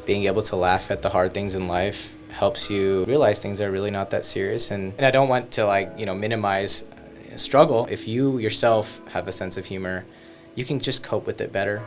being able to laugh at the hard things in life helps you realize things are really not that serious. And I don't want to minimize struggle. If you yourself have a sense of humor, you can just cope with it better.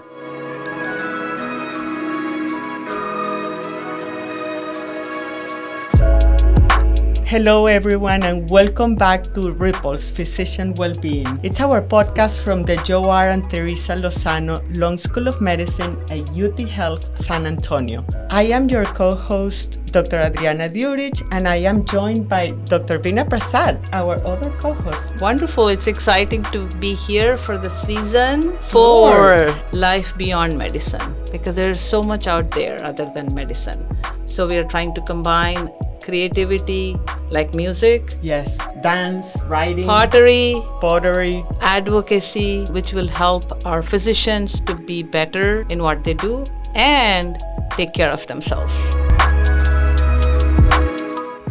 Hello everyone and welcome back to Ripples Physician Wellbeing. It's our podcast from the Joe R. and Teresa Lozano Long School of Medicine at UT Health San Antonio. I am your co-host, Dr. Adriana Diurich, and I am joined by Dr. Veena Prasad, our other co-host. Wonderful. It's exciting to be here for the season 4 Life Beyond Medicine, because there's so much out there other than medicine. So we are trying to combine creativity like music, yes, dance, writing, pottery, advocacy, which will help our physicians to be better in what they do and take care of themselves.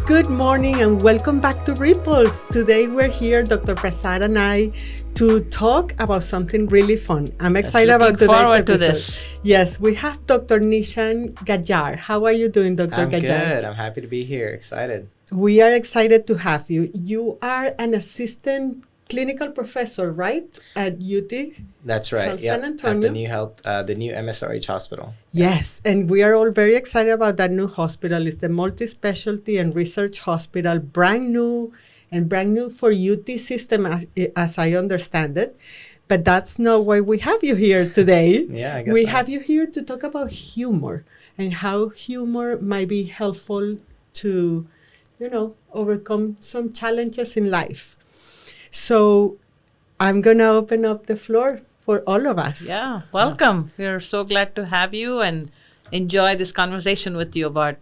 Good morning and welcome back to Ripples. Today we're here, Dr. Prasad and I, to talk about something really fun. I'm excited about today's episode. To this. Yes, we have Dr. Nishan Gajjar. How are you doing, Dr. I'm Gajjar? Good. I'm happy to be here. Excited. We are excited to have you. You are an assistant clinical professor, right, at UT? That's right. San Antonio. At the new MSRH hospital. Yes, and we are all very excited about that new hospital. It's a multi-specialty and research hospital, brand new for UT system as I understand it. But that's not why we have you here today. Yeah, I guess we not. have you here to talk about humor and how humor might be helpful to, overcome some challenges in life. So I'm going to open up the floor for all of us. Yeah, welcome. We're so glad to have you and enjoy this conversation with you about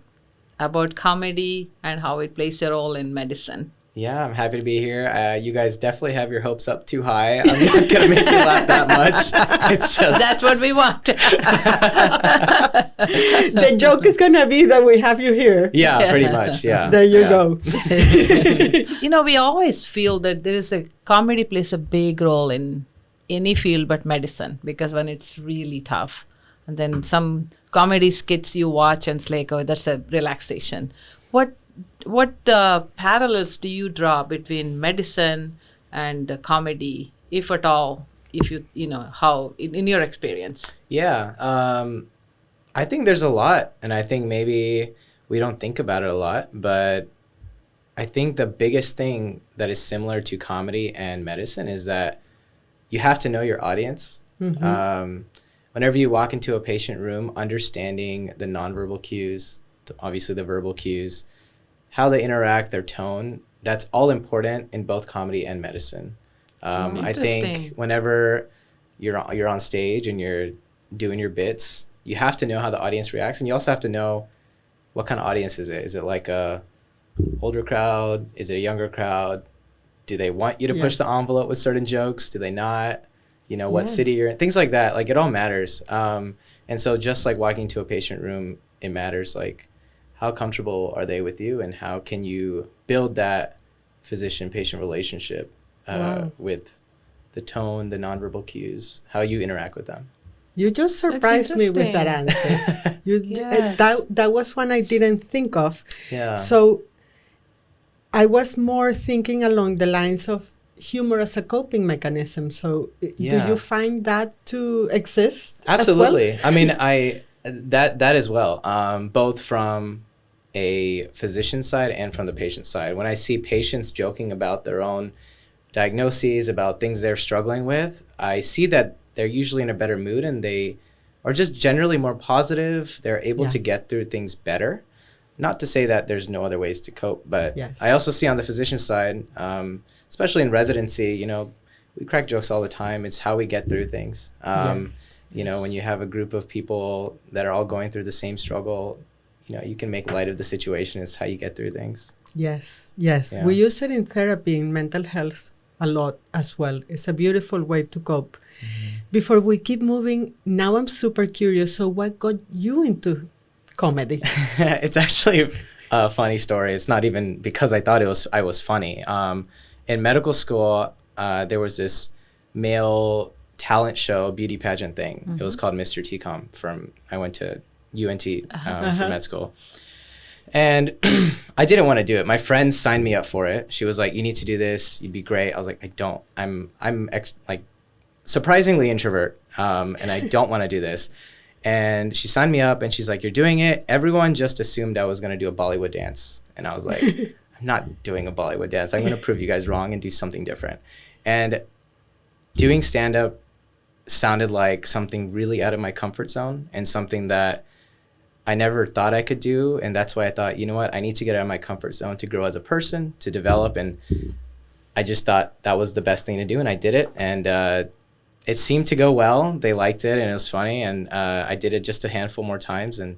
comedy and how it plays a role in medicine. Yeah, I'm happy to be here. You guys definitely have your hopes up too high. I'm not going to make you laugh that much. It's just... That's what we want. The joke is going to be that we have you here. Yeah, pretty much. Yeah. There you go. We always feel that comedy plays a big role in any field but medicine, because when it's really tough, and then some comedy skits you watch and it's like, oh, that's a relaxation. What parallels do you draw between medicine and comedy, if at all, if how in your experience? Yeah, I think there's a lot, and I think maybe we don't think about it a lot, but I think the biggest thing that is similar to comedy and medicine is that you have to know your audience. Mm-hmm. Whenever you walk into a patient room, understanding the nonverbal cues, obviously the verbal cues, how they interact, their tone, that's all important in both comedy and medicine. I think whenever you're on stage and you're doing your bits, you have to know how the audience reacts, and you also have to know what kind of audience is it. Is it like a older crowd? Is it a younger crowd? Do they want you to push the envelope with certain jokes? Do they not? What city you're in? Things like that. Like, it all matters. And so just like walking to a patient room, it matters. Like, how comfortable are they with you, and how can you build that physician-patient relationship with the tone, the nonverbal cues, how you interact with them. You just surprised me with that answer. Yes. That was one I didn't think of. Yeah. So I was more thinking along the lines of humor as a coping mechanism. So do you find that to exist? Absolutely. As well? I mean, that as well, both from a physician side and from the patient side. When I see patients joking about their own diagnoses, about things they're struggling with, I see that they're usually in a better mood, and they are just generally more positive. They're able to get through things better. Not to say that there's no other ways to cope, but I also see on the physician side, especially in residency, we crack jokes all the time. It's how we get through things. When you have a group of people that are all going through the same struggle, you can make light of the situation. It's how you get through things. Yes. Yeah. We use it in therapy, in mental health a lot as well. It's a beautiful way to cope. Mm-hmm. Before we keep moving, now I'm super curious. So what got you into comedy? It's actually a funny story. It's not even because I thought I was funny. In medical school, there was this male talent show, beauty pageant thing. Mm-hmm. It was called Mr. TCOM. I went to UNT for med school. And I didn't want to do it. My friend signed me up for it. She was like, you need to do this. You'd be great. I was like, I don't. I'm like surprisingly introvert, and I don't want to do this. And she signed me up, and she's like, you're doing it. Everyone just assumed I was going to do a Bollywood dance. And I was like, I'm not doing a Bollywood dance. I'm going to prove you guys wrong and do something different. And doing stand-up sounded like something really out of my comfort zone and something that I never thought I could do. And that's why I thought, you know what, I need to get out of my comfort zone to grow as a person, to develop. And I just thought that was the best thing to do. And I did it. And it seemed to go well. They liked it and it was funny. And I did it just a handful more times. And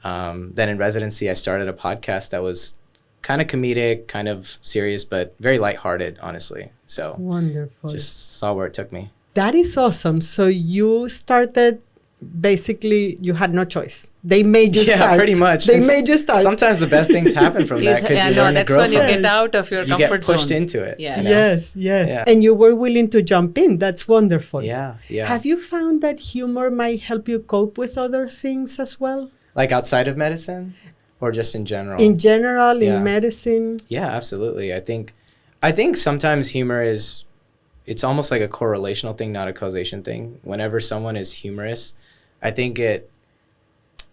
then in residency, I started a podcast that was kind of comedic, kind of serious, but very lighthearted, honestly. So wonderful. Just saw where it took me. That is awesome. So you started, basically, you had no choice. They made you start. Yeah, pretty much. They made you start. Sometimes the best things happen from that because you learn to grow that's when from you it. get out of your You comfort get pushed zone. into it. Yes. You know? Yes, yes. Yeah. And you were willing to jump in. That's wonderful. Yeah, yeah. Have you found that humor might help you cope with other things as well? Like outside of medicine or just in general? In general, Yeah. in medicine? Yeah, absolutely. I think sometimes humor is, it's almost like a correlational thing, not a causation thing. Whenever someone is humorous, I think it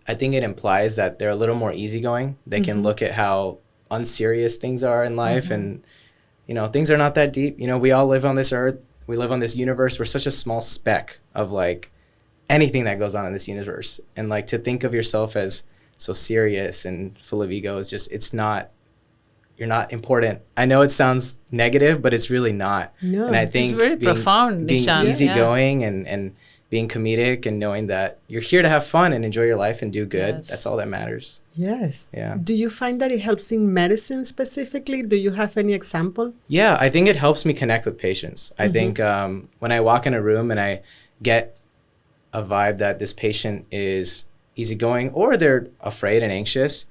implies that they're a little more easygoing. They can look at how unserious things are in life and, you know, things are not that deep. You know, we all live on this earth. We live on this universe. We're such a small speck of like anything that goes on in this universe. And like to think of yourself as so serious and full of ego is just, you're not important. I know it sounds negative, but it's really not. No. And I think It's very profound, being Nishan. easygoing and being comedic and knowing that you're here to have fun and enjoy your life and do good. Yes. That's all that matters. Yes. Yeah. Do you find that it helps in medicine specifically? Do you have any example? Yeah, I think it helps me connect with patients. I think when I walk in a room and I get a vibe that this patient is easygoing or they're afraid and anxious,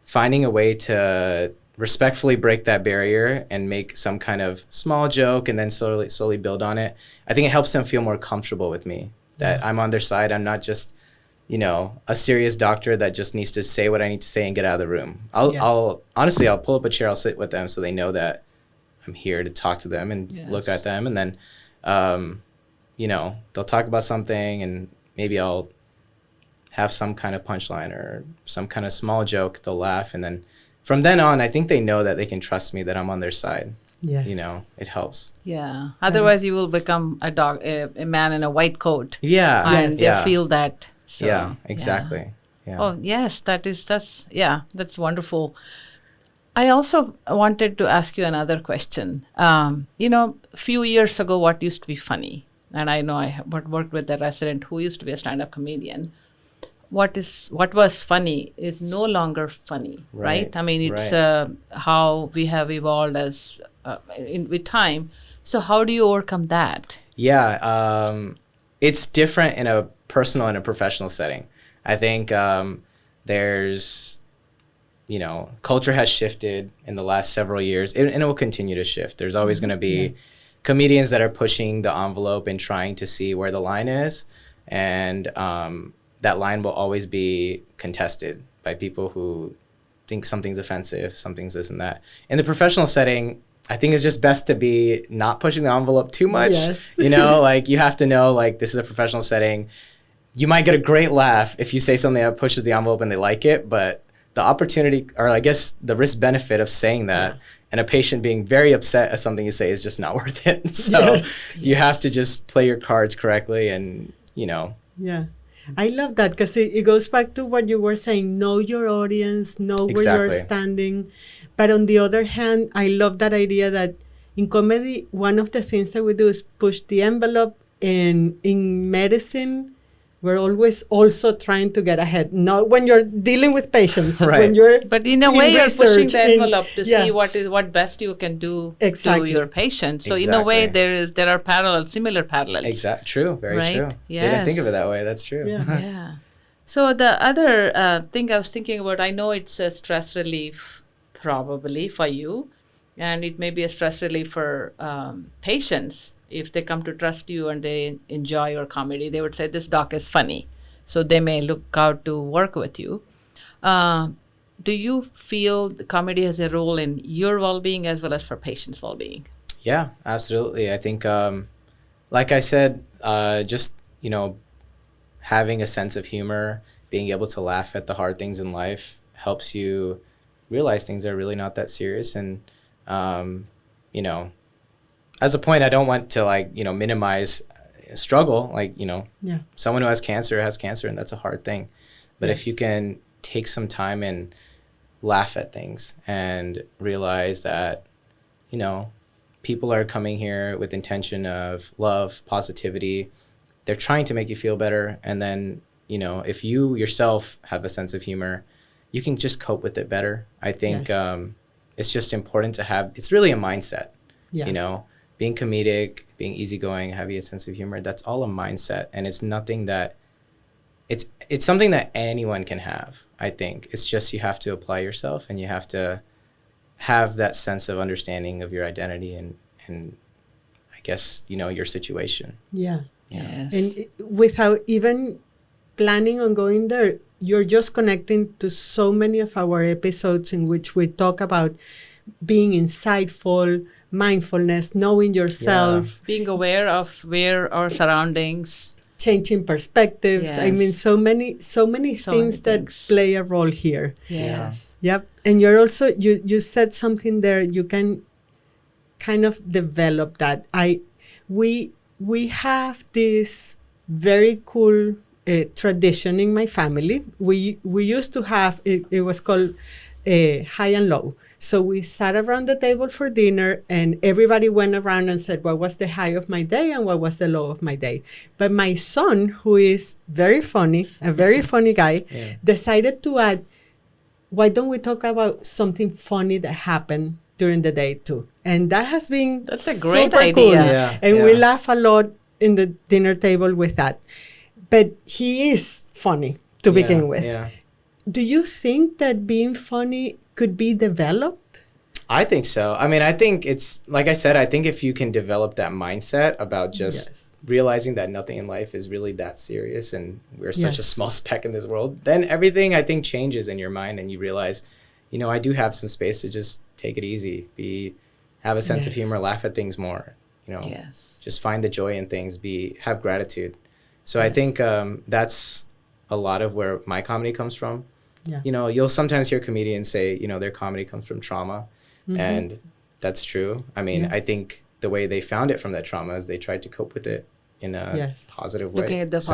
finding a way to respectfully break that barrier and make some kind of small joke and then slowly build on it. I think it helps them feel more comfortable with me, that I'm on their side. I'm not just, you know, a serious doctor that just needs to say what I need to say and get out of the room. I'll honestly, I'll pull up a chair, I'll sit with them so they know that I'm here to talk to them and look at them. And then, you know, they'll talk about something and maybe I'll have some kind of punchline or some kind of small joke. They'll laugh. And then from then on, I think they know that they can trust me, that I'm on their side. Yes. You know, it helps. Yeah. Otherwise, you will become a man in a white coat. Yeah. And yeah. they feel that. So, yeah, exactly. Yeah. Oh, yes. That's wonderful. I also wanted to ask you another question. You know, a few years ago, what used to be funny, and I know I worked with a resident who used to be a stand-up comedian. What was funny is no longer funny, right? I mean, it's how we have evolved as with time. So how do you overcome that? Yeah, it's different in a personal and a professional setting. I think there's, you know, culture has shifted in the last several years, and it will continue to shift. There's always going to be comedians that are pushing the envelope and trying to see where the line is, and that line will always be contested by people who think something's offensive, something's this and that. In the professional setting, I think it's just best to be not pushing the envelope too much. Yes. You know, like you have to know, like, this is a professional setting. You might get a great laugh if you say something that pushes the envelope and they like it, but the opportunity, or I guess the risk benefit of saying that and a patient being very upset at something you say is just not worth it. So you have to just play your cards correctly and, you know. Yeah. I love that because it goes back to what you were saying. Know your audience, know where you're standing. But on the other hand, I love that idea that in comedy, one of the things that we do is push the envelope. And in medicine, we're always also trying to get ahead. Not when you're dealing with patients. When you're but in a way, you're pushing the envelope to see what best you can do to your patient. So in a way, there are similar parallels. Exactly. True. Very true. Yes. Didn't think of it that way. That's true. Yeah. So the other thing I was thinking about, I know it's a stress relief probably for you, and it may be a stress relief for patients. If they come to trust you and they enjoy your comedy, they would say, this doc is funny. so they may look out to work with you. Do you feel the comedy has a role in your well-being as well as for patients' well-being? Yeah, absolutely. I think, like I said, just, having a sense of humor, being able to laugh at the hard things in life helps you realize things are really not that serious. And, as a point, I don't want to minimize struggle. Yeah. Someone who has cancer, and that's a hard thing. But if you can take some time and laugh at things and realize that, people are coming here with intention of love, positivity. They're trying to make you feel better. And then, if you yourself have a sense of humor, you can just cope with it better. I think it's just important to have, it's really a mindset, being comedic, being easygoing, having a sense of humor. That's all a mindset. And it's nothing that, it's something that anyone can have, I think. It's just you have to apply yourself and you have to have that sense of understanding of your identity and I guess, your situation. Yeah. Yes. And without even planning on going there, you're just connecting to so many of our episodes in which we talk about being insightful, mindfulness, knowing yourself, Being aware of where our surroundings. changing perspectives. I mean, Yes. so many many things that things. play a role here. Yes. Yep. And you're also, you said something there, you can kind of develop that. We have this very cool tradition in my family. We used to have, it was called high and low. So we sat around the table for dinner and everybody went around and said, what was the high of my day and what was the low of my day? But my son, who is very funny, a very funny guy, decided to add, why don't we talk about something funny that happened during the day too? And that has been That's a great super idea. cool. Yeah, And we yeah. laugh a lot in the dinner table with that. But he is funny to begin with. Yeah. Do you think that being funny could be developed? I think so. I mean, I think it's, like I said, I think if you can develop that mindset about just Yes. realizing that nothing in life is really that serious and we're such a Yes. small speck in this world, then everything I think changes in your mind and you realize, I do have some space to just take it easy, have a sense of Yes. humor, laugh at things more, Yes. just find the joy in things, have gratitude. So I think that's a lot of where my comedy comes from. Yeah. You'll sometimes hear comedians say, their comedy comes from trauma. Mhm. And that's true. I mean, Yeah. I think the way they found it from that trauma is they tried to cope with it in a Yes. positive way. Looking at the So,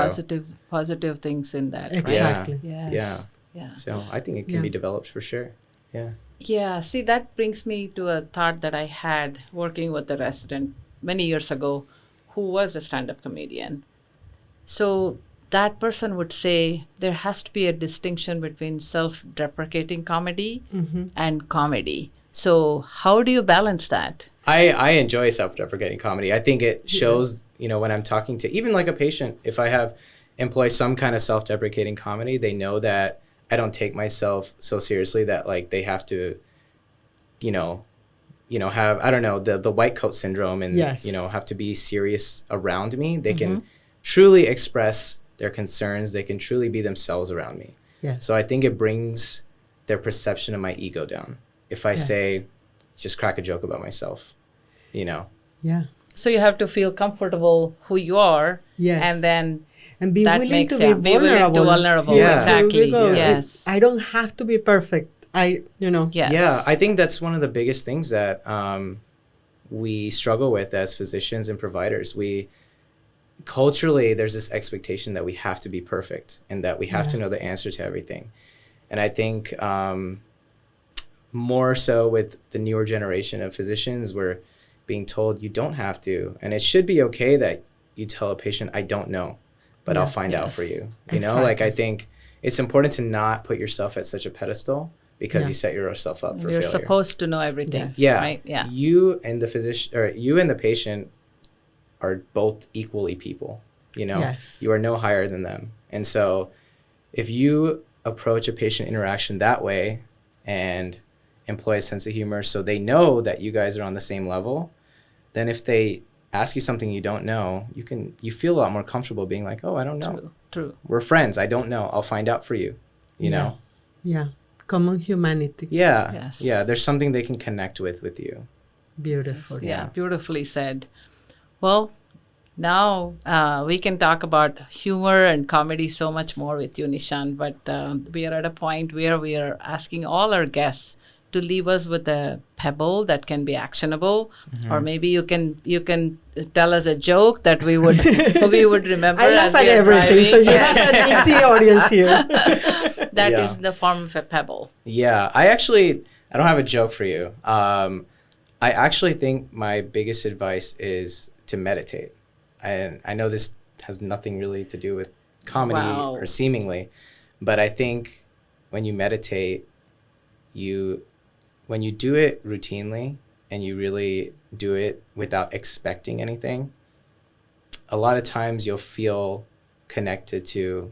positive things in that. Right? Exactly. Yes. Yeah. Yeah. So I think it can Yeah. be developed for sure. Yeah. Yeah, see, that brings me to a thought that I had working with a resident many years ago who was a stand up comedian. So that person would say there has to be a distinction between self deprecating comedy and comedy. So, how do you balance that? I enjoy self-deprecating comedy. I think it shows, when I'm talking to even like a patient, if I employ some kind of self-deprecating comedy, they know that I don't take myself so seriously that like they have to, have, I don't know, the white coat syndrome and, Yes. have to be serious around me. They can truly express their concerns. They can truly be themselves around me. Yes. So I think it brings their perception of my ego down. If I Yes. say, just crack a joke about myself, Yeah. So, you have to feel comfortable who you are. Yes. And then And be that willing makes to be be willing to vulnerable. vulnerable. Yeah. Exactly. We go, Yes. I don't have to be perfect. Yes. Yeah, I think that's one of the biggest things that we struggle with as physicians and providers. Culturally, there's this expectation that we have to be perfect and that we have to know the answer to everything. And I think more so with the newer generation of physicians, we're being told you don't have to. And it should be okay that you tell a patient, I don't know, but I'll find out for you. Like I think it's important to not put yourself at such a pedestal because you set yourself up for You're failure. supposed to know everything. Yes. Yeah. Right? Yeah. You and the physician, or you and the patient are both equally people, Yes. You are no higher than them. And so if you approach a patient interaction that way and employ a sense of humor so they know that you guys are on the same level, then if they ask you something you don't know, you feel a lot more comfortable being like, oh, I don't know. True. We're friends. I don't know. I'll find out for you. You know? Yeah. Common humanity. Yeah. Yes. Yeah. There's something they can connect with you. Beautiful. Yeah, beautifully said. Well, now we can talk about humor and comedy so much more with you, Nishan, but we are at a point where we are asking all our guests to leave us with a pebble that can be actionable, or maybe you can tell us a joke that we would remember. I laugh as at we are everything, so driving. you have an easy audience here. That Yeah. is in the form of a pebble. Yeah. I don't have a joke for you. I actually think my biggest advice is to meditate. And I know this has nothing really to do with comedy Wow. or seemingly, but I think when you meditate, when you do it routinely and you really do it without expecting anything, a lot of times you'll feel connected to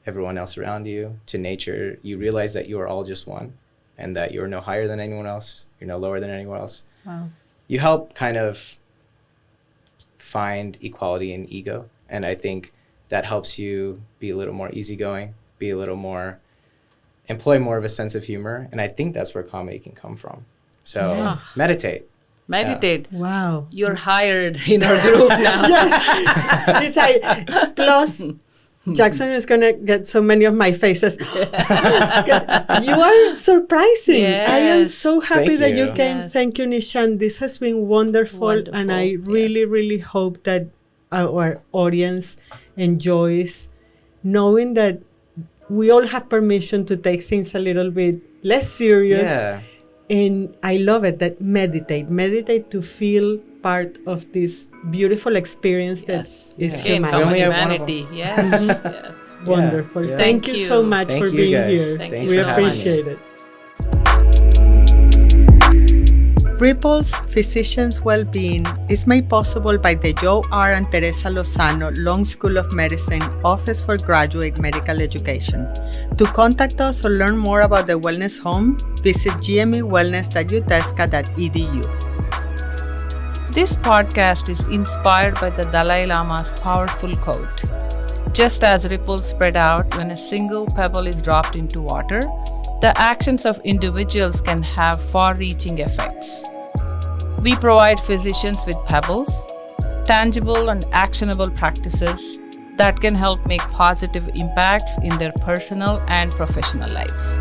everyone else around you, to nature. You realize that you are all just one and that you're no higher than anyone else. You're no lower than anyone else. Wow. You help kind of find equality in ego. And I think that helps you be a little more easygoing, employ more of a sense of humor. And I think that's where comedy can come from. So Yes. meditate. Meditate. Wow. You're hired in our group now. Yes. It's like, plus, Jackson is going to get so many of my faces. Because you are surprising. I am Yes. so happy Thank that you you. came. Yes. Thank you, Nishan. This has been wonderful. And I Wonderful, really, really hope that our audience enjoys knowing that we all have permission to take things a little bit less serious. Yeah. And I love it that meditate to feel part of this beautiful experience that Yes. is Again, humanity. We common only have one of humanity. Yes. Yes. Wonderful. Yeah. Thank Thank you you. so much Thank for you, being guys. here. Thank We you so much. appreciate it. Ripple's Physicians Wellbeing is made possible by the Joe R. and Teresa Lozano Long School of Medicine Office for Graduate Medical Education. To contact us or learn more about the Wellness Home, visit gmewellness.utesca.edu. This podcast is inspired by the Dalai Lama's powerful quote: "Just as ripples spread out when a single pebble is dropped into water, the actions of individuals can have far-reaching effects." We provide physicians with pebbles, tangible and actionable practices that can help make positive impacts in their personal and professional lives.